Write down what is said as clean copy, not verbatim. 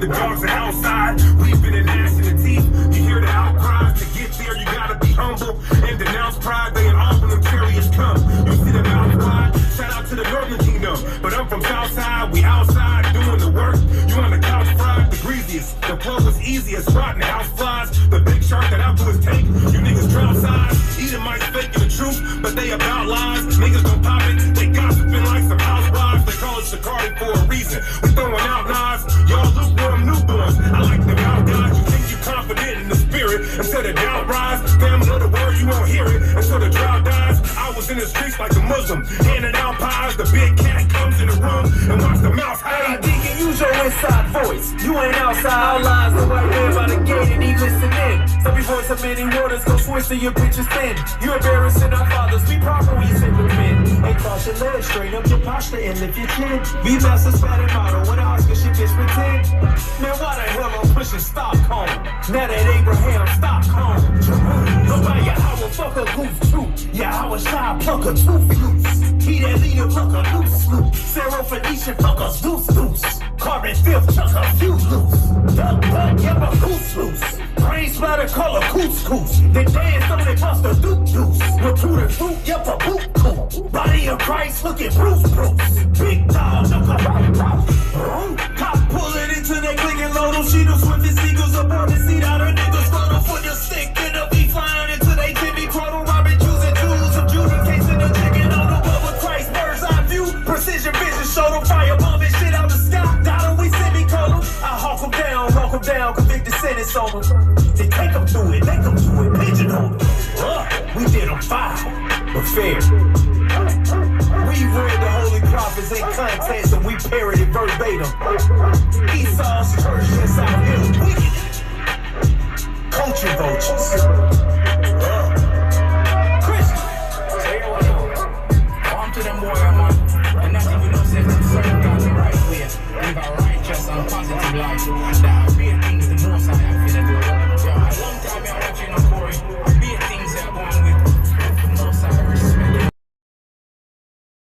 the dogs are outside. We've been an ass in the teeth. You hear the outcries. To get there, you gotta be humble and denounce pride. They all when them chariots come. You see the mouth wide. Shout out to the Northern Kingdom, but I'm from Southside. We outside doing the work. You on the couch fried, the greasiest. The flow was easiest. Rotten house flies. The big shark that I do is take. You niggas drop size. Eating mics faking the truth, but they about lies. Niggas don't pop it. They gossiping like some housewives. They call it Shikari for a reason. We throwing out knives. Y'all lukewarm newborns. I like them out guys. You think you confident in the spirit until the doubt rise. Family of the word, you won't hear it until the drought dies. I was in the streets like a Muslim, handing out pies. The big cat comes in the room and watch the mouse hide. Hey, Deacon, use your inside voice. You ain't outside lines. The white man by the gate and he listening. Every voice of many waters go switch to your pictures thin. You embarrassing our fathers. Be proper when you sit with men. Hey, cross your legs, straight up your posture and lift your chin. Be master spatting model when Oscar shit bitch pretend. Man, why the hell I'm pushing Stockholm? Now that Abraham Stockholm. Nobody Yahweh fuck a goose too. Yahweh shy pluck a tooth loose. He that leader pluck a loose loose. Sarah Phoenician fuck a deuce deuce. Carbon fifth chuck a few loose. Duck duck yep a goose loose. Brain splatter color couscous. They dance on they bust a doop deuce. Recruited fruit yep a boot cool. Body of Christ looking Bruce Bruce. Big dog look a cop pull it into that clicking load on Cheetos with his eagles up on the seat out of niggas photo for the stick and the beat flying into they Jimmy Croto robbing Jews and Jews of Judication the chicken on the wall with Christ bird's eye view precision vision show them fire bombing shit out the sky got him we semicolon I hawk them down convict the sentence on them they take them to it make them to it pigeonhole them we did them foul but fair we read the holy prophets in context and we parroted verbatim Esau's church inside him wicked culture vultures